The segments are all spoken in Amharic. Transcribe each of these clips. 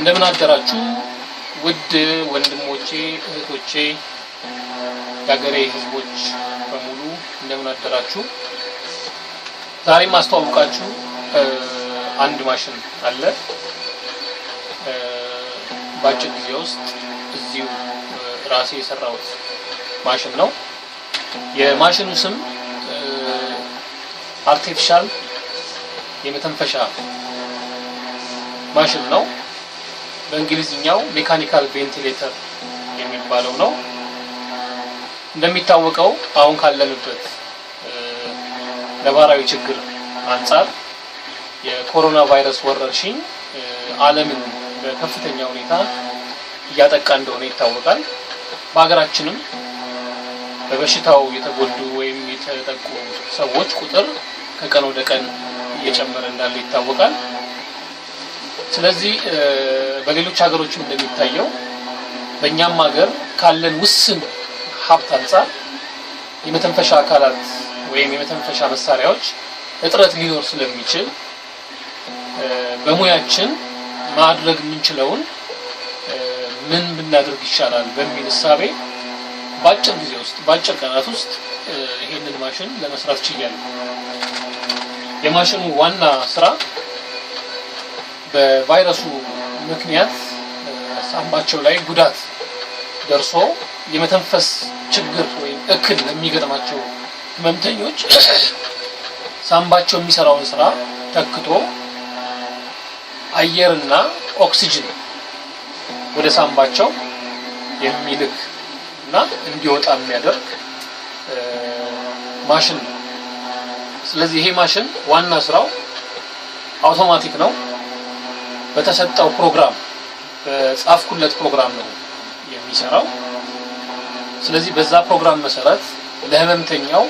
እንደምን አደራችሁ ውድ ወንድሞቼ እህቶቼ ያገሬ ህዝቦች በሙሉ እንደምን አደራችሁ። ዛሬ ማስተዋወቃችሁ አንድ ማሽን አለ። ባጭር ጊዜ ውስጥ እዚሁ ራሴ የሰራሁት ማሽን ነው። የማሽኑ ስም አርቲፊሻል የመተንፈሻ ማሽን ነው። በእንግሊዝኛው ሜካኒካል ቬንቲሌተር የሚባለው ነው። እንደሚታወቀው አሁን ካለንበት ነባራዊ ችግር አንፃር የኮሮና ቫይረስ ወረርሽኝ ዓለምን በከፍተኛ ሁኔታ እያጠቃ እንደሆነ ይታወቃል። በሀገራችንም በበሽታው የተጎዱ ወይም የተጠቁ ሰዎች ቁጥር ከቀን ወደ ቀን እየጨመረ እንዳለ ይታወቃል። ስለዚህ በሌሎች ሀገሮችም እንደሚታየው በእኛም ሀገር ካለን ውስን ሀብት አንፃር የመተንፈሻ አካላት ወይም የመተንፈሻ መሳሪያዎች እጥረት ሊኖር ስለሚችል በሙያችን ማድረግ የምንችለውን ምን ብናደርግ ይሻላል በሚል እሳቤ ባጭር ጊዜ ውስጥ ባጭር ቀናት ውስጥ ይሄንን ማሽን ለመስራት ችያለሁ። የማሽኑ ዋና ስራ በቫይረሱ ምክንያት ሳምባቸው ላይ ጉዳት ደርሶ የመተንፈስ ችግር ወይም እክል ለሚገጥማቸው ህመምተኞች ሳምባቸው የሚሰራውን ስራ ተክቶ አየርና ኦክሲጅን ወደ ሳምባቸው የሚልክ እና እንዲወጣ የሚያደርግ ማሽን ነው። ስለዚህ ይሄ ማሽን ዋና ስራው አውቶማቲክ ነው። በተሰጠው ፕሮግራም በጻፍኩለት ፕሮግራም ነው የሚሰራው። ስለዚህ በዛ ፕሮግራም መሰረት ለህመምተኛው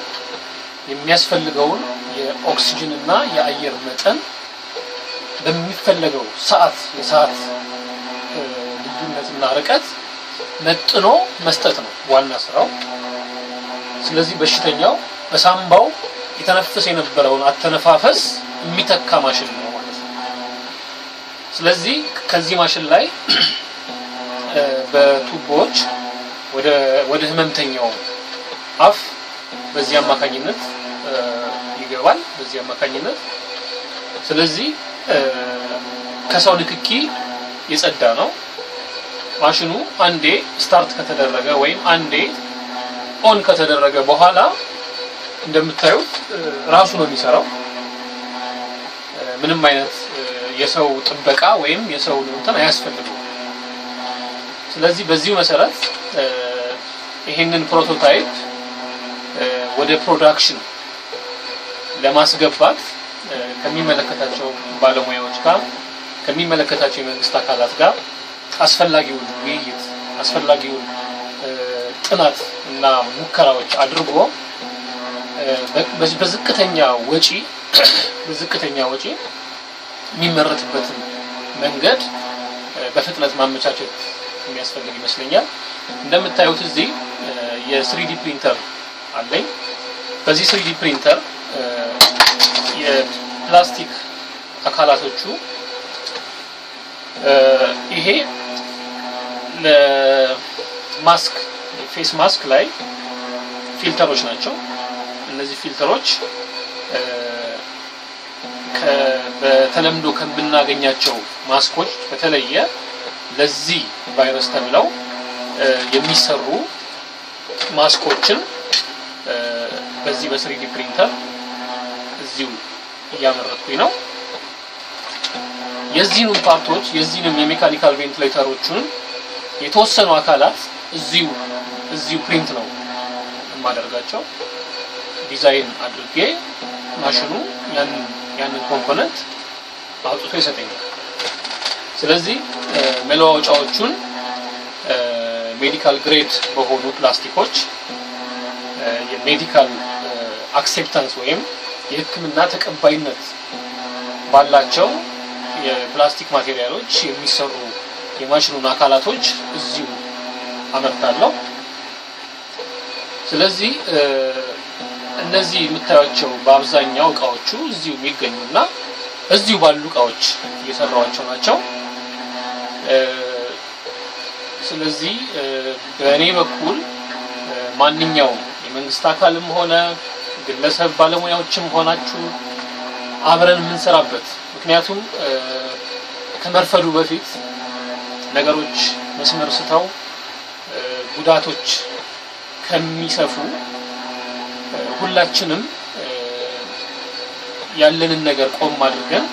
የሚያስፈልገውን የኦክሲጅን እና የአየር መጠን በሚፈለገው የሰዓት ልዩነትና ርቀት መጥኖ መስጠት ነው ዋና ስራው። ስለዚህ በሽተኛው በሳምባው የተነፈሰ የነበረውን አተነፋፈስ የሚተካ ማሽን ነው ማለት ነው። ስለዚህ ከዚህ ማሽን ላይ በቱቦዎች ወደ ህመምተኛው አፍ በዚህ አማካኝነት ይገባል። በዚህ አማካኝነት ስለዚህ ከሰው ንክኪ የጸዳ ነው። ማሽኑ አንዴ ስታርት ከተደረገ ወይም አንዴ ኦን ከተደረገ በኋላ እንደምታዩት ራሱ ነው የሚሰራው። ምንም አይነት የሰው ጥበቃ ወይም የሰው እንትን አያስፈልግም። ስለዚህ በዚሁ መሰረት ይሄንን ፕሮቶታይፕ ወደ ፕሮዳክሽን ለማስገባት ከሚመለከታቸው ባለሙያዎች ጋር ከሚመለከታቸው የመንግስት አካላት ጋር አስፈላጊውን ውይይት አስፈላጊውን ጥናት እና ሙከራዎች አድርጎ በዝቅተኛ ወጪ የሚመረትበትን መንገድ በፍጥነት ማመቻቸት የሚያስፈልግ ይመስለኛል። እንደምታዩት እዚህ የ3D ፕሪንተር አለኝ። በዚህ 3D ፕሪንተር የፕላስቲክ አካላቶቹ ይሄ ለማስክ ፌስ ማስክ ላይ ፊልተሮች ናቸው። እነዚህ ፊልተሮች በተለምዶ ከምናገኛቸው ማስኮች በተለየ ለዚህ ቫይረስ ተብለው የሚሰሩ ማስኮችን በዚህ በ3D ፕሪንተር እዚሁ እያመረትኩኝ ነው። የዚህንም ፓርቶች የዚህንም የሜካኒካል ቬንቲሌተሮቹን የተወሰኑ አካላት እዚሁ ፕሪንት ነው የማደርጋቸው። ዲዛይን አድርጌ ማሽኑ ያንን ኮምፖነንት አውጥቶ ይሰጠኛል። ስለዚህ መለዋወጫዎቹን ሜዲካል ግሬድ በሆኑ ፕላስቲኮች የሜዲካል አክሴፕታንስ ወይም የሕክምና ተቀባይነት ባላቸው የፕላስቲክ ማቴሪያሎች የሚሰሩ የማሽኑን አካላቶች እዚሁ አመርታለሁ። ስለዚህ እነዚህ የምታዩቸው በአብዛኛው እቃዎቹ እዚሁ የሚገኙና እዚሁ ባሉ እቃዎች እየሰራዋቸው ናቸው። ስለዚህ በእኔ በኩል ማንኛውም የመንግስት አካልም ሆነ ግለሰብ ባለሙያዎችም ሆናችሁ አብረን የምንሰራበት ምክንያቱም ከመርፈዱ በፊት ነገሮች መስመር ስተው ጉዳቶች ከሚሰፉ ሁላችንም ያለንን ነገር ቆም አድርገን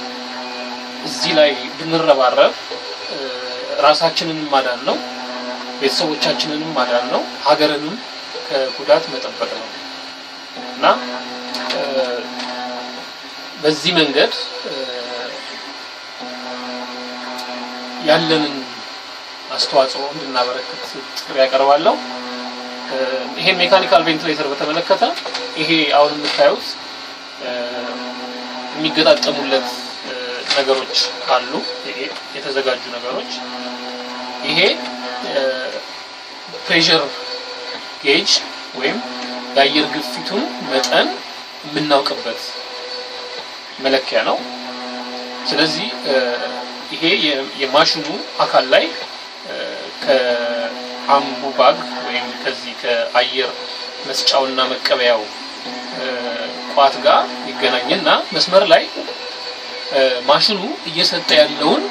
እዚህ ላይ ብንረባረብ ራሳችንን ማዳን ነው ቤተሰቦቻችንን ማዳን ነው ሀገርንም ከጉዳት መጠበቅ ነው እና በዚህ መንገድ ያለንን አስተዋጽኦ እንድናበረክት ጥሪ ያቀርባለሁ ይሄ ሜካኒካል ቬንቲሌተር በተመለከተ ይሄ አሁን የምታዩት የሚገጣጠሙለት ነገሮች አሉ የተዘጋጁ ነገሮች ይሄ ፕሬሸር ጌጅ ወይም የአየር ግፊቱን መጠን የምናውቅበት መለኪያ ነው ስለዚህ ይሄ የማሽኑ አካል ላይ ከአምቡ ባግ ወይም ከዚህ ከአየር መስጫውና መቀበያው ቋት ጋር ይገናኝና መስመር ላይ ማሽኑ እየሰጠ ያለውን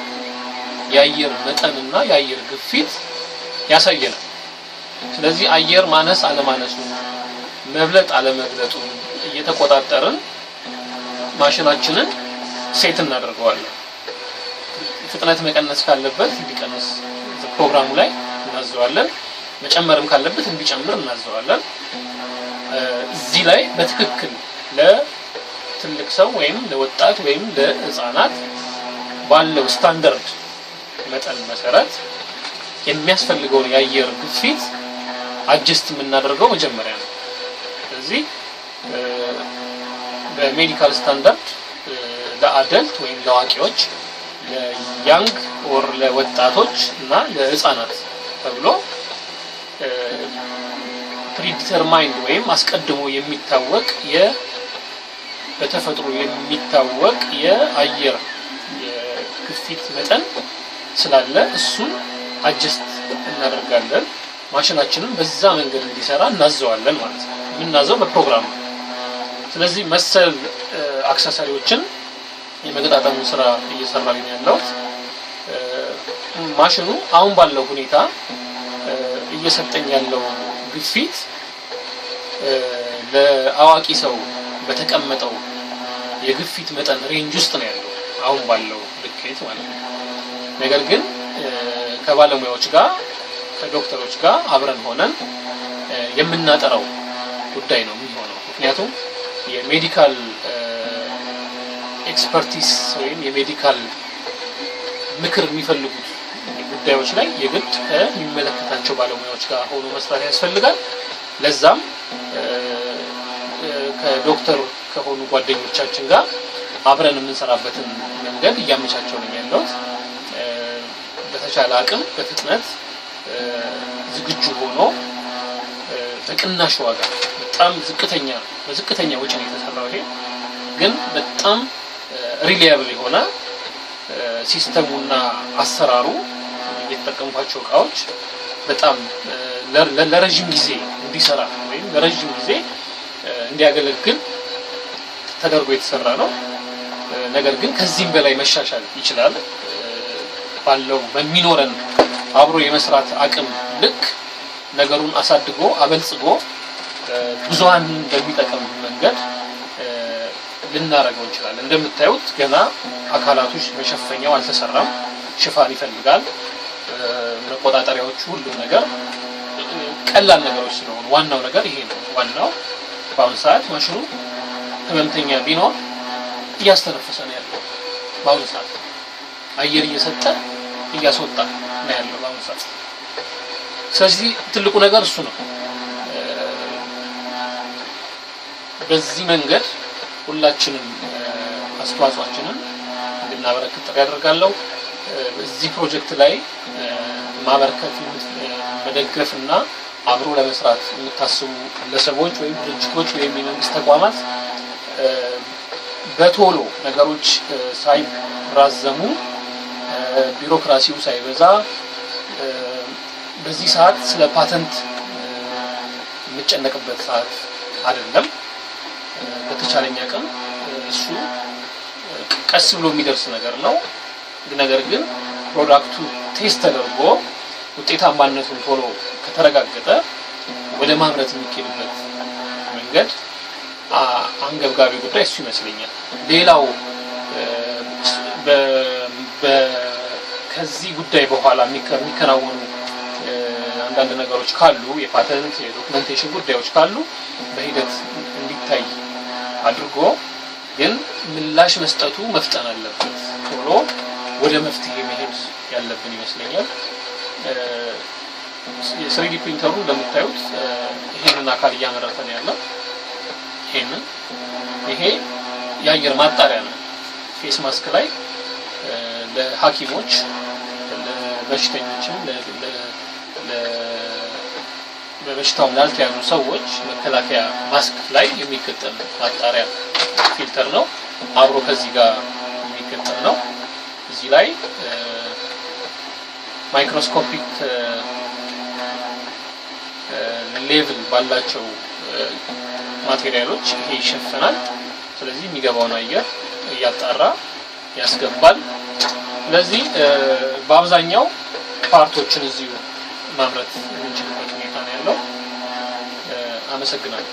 የአየር መጠንና የአየር ግፊት ያሳየናል ስለዚህ አየር ማነስ አለማነሱ መብለጥ አለመብለጡ እየተቆጣጠርን ማሽናችንን ሴት እናደርገዋለን ፍጥነት መቀነስ ካለበት እንዲቀንስ ፕሮግራሙ ላይ እናዘዋለን መጨመርም ካለበት እንዲጨምር እናዘዋለን እዚህ ላይ በትክክል ለትልቅ ሰው ወይም ለወጣት ወይም ለህፃናት ባለው ስታንዳርድ መጠን መሰረት የሚያስፈልገውን የአየር ግፊት አጀስት የምናደርገው መጀመሪያ ነው ስለዚህ በሜዲካል ስታንዳርድ ለአደልት ወይም ለአዋቂዎች ለያንግ ኦር ለወጣቶች እና ለህፃናት ተብሎ ፕሪዲተርማይንድ ወይም አስቀድሞ የሚታወቅ በተፈጥሮ የሚታወቅ የአየር ግፊት መጠን ስላለ እሱን አጀስት እናደርጋለን ማሽናችንን በዛ መንገድ እንዲሰራ እናዘዋለን ማለት ነው የምናዘው በፕሮግራም ነው ስለዚህ መሰል አክሰሰሪዎችን የመገጣጠሙ ስራ እየሰራን ያለው ማሽኑ አሁን ባለው ሁኔታ እየሰጠኝ ያለው ግፊት ለአዋቂ ሰው በተቀመጠው የግፊት መጠን ሬንጅ ውስጥ ነው ያለው አሁን ባለው ልኬት ማለት ነው ነገር ግን ከባለሙያዎች ጋር ከዶክተሮች ጋር አብረን ሆነን የምናጠራው ጉዳይ ነው የሚሆነው ምክንያቱም የሜዲካል ኤክስፐርቲስ ወይም የሜዲካል ምክር የሚፈልጉት ጉዳዮች ላይ የግድ ከሚመለከታቸው ባለሙያዎች ጋር ሆኖ መስራት ያስፈልጋል ለዛም ከዶክተር ከሆኑ ጓደኞቻችን ጋር አብረን የምንሰራበትን መንገድ እያመቻቸው ነው ያለው በተቻለ አቅም በፍጥነት ዝግጁ ሆኖ በቅናሽ ዋጋ በጣም ዝቅተኛ ወጪ ነው የተሰራው ይሄ ግን በጣም ሪላየብል የሆነ ሲስተሙና አሰራሩ የተጠቀምኳቸው እቃዎች በጣም ለረጅም ጊዜ እንዲሰራ ወይም ለረጅም ጊዜ እንዲያገለግል ተደርጎ የተሰራ ነው ነገር ግን ከዚህም በላይ መሻሻል ይችላል ባለው በሚኖረን አብሮ የመስራት አቅም ልክ ነገሩን አሳድጎ አበልጽጎ ብዙሃን በሚጠቅም መንገድ ልናረጋው ይችላል እንደምታዩት ገና አካላቶች መሸፈኛው አልተሰራም ሽፋን ይፈልጋል መቆጣጠሪያዎቹ ሁሉ ነገር ቀላል ነገሮች ስለሆኑ ዋናው ነገር ይሄ ነው ዋናው በአሁኑ ሰዓት ማሽኑ ህመምተኛ ቢኖር እያስተነፈሰ ነው ያለው በአሁኑ ሰዓት አየር እየሰጠ እያስወጣ ነው ያለው በአሁኑ ሰዓት ስለዚህ ትልቁ ነገር እሱ ነው በዚህ መንገድ ሁላችንም አስተዋጽኦአችንን እንድናበረክት ጥሪ አደርጋለሁ እዚህ ፕሮጀክት ላይ ማበረከት መደገፍና አብሮ ለመስራት የምታስቡ ግለሰቦች ወይም ድርጅቶች ወይም የመንግስት ተቋማት በቶሎ ነገሮች ሳይራዘሙ ቢሮክራሲው ሳይበዛ በዚህ ሰዓት ስለ ፓተንት የምጨነቅበት ሰዓት አይደለም። በተቻለኛ ቀን እሱ ቀስ ብሎ የሚደርስ ነገር ነው። ነገር ግን ፕሮዳክቱ ቴስት ተደርጎ ውጤታማነቱን ቶሎ ከተረጋገጠ ወደ ማምረት የሚኬድበት መንገድ አንገብጋቢ ጉዳይ እሱ ይመስለኛል። ሌላው ከዚህ ጉዳይ በኋላ የሚከናወኑ አንዳንድ ነገሮች ካሉ የፓተንት የዶክመንቴሽን ጉዳዮች ካሉ በሂደት እንዲታይ አድርጎ ግን ምላሽ መስጠቱ መፍጠን አለበት። ቶሎ ወደ መፍትሄ መሄድ ያለብን ይመስለኛል። የስሪዲ ፕሪንተሩ እንደምታዩት ይሄንን አካል እያመረተ ነው ያለው። ይሄ የአየር ማጣሪያ ነው። ፌስ ማስክ ላይ ለሐኪሞች ለበሽተኞችም በበሽታው ላልተያዙ ሰዎች መከላከያ ማስክ ላይ የሚገጠም ማጣሪያ ፊልተር ነው። አብሮ ከዚህ ጋር የሚገጠም ነው። እዚህ ላይ ማይክሮስኮፒክ ሌቭል ባላቸው ማቴሪያሎች ይሄ ይሸፈናል። ስለዚህ የሚገባውን አየር እያጣራ ያስገባል። ስለዚህ በአብዛኛው ፓርቶችን እዚሁ ማምረት የምንችልበት ሁኔታ ነው ያለው። አመሰግናለሁ።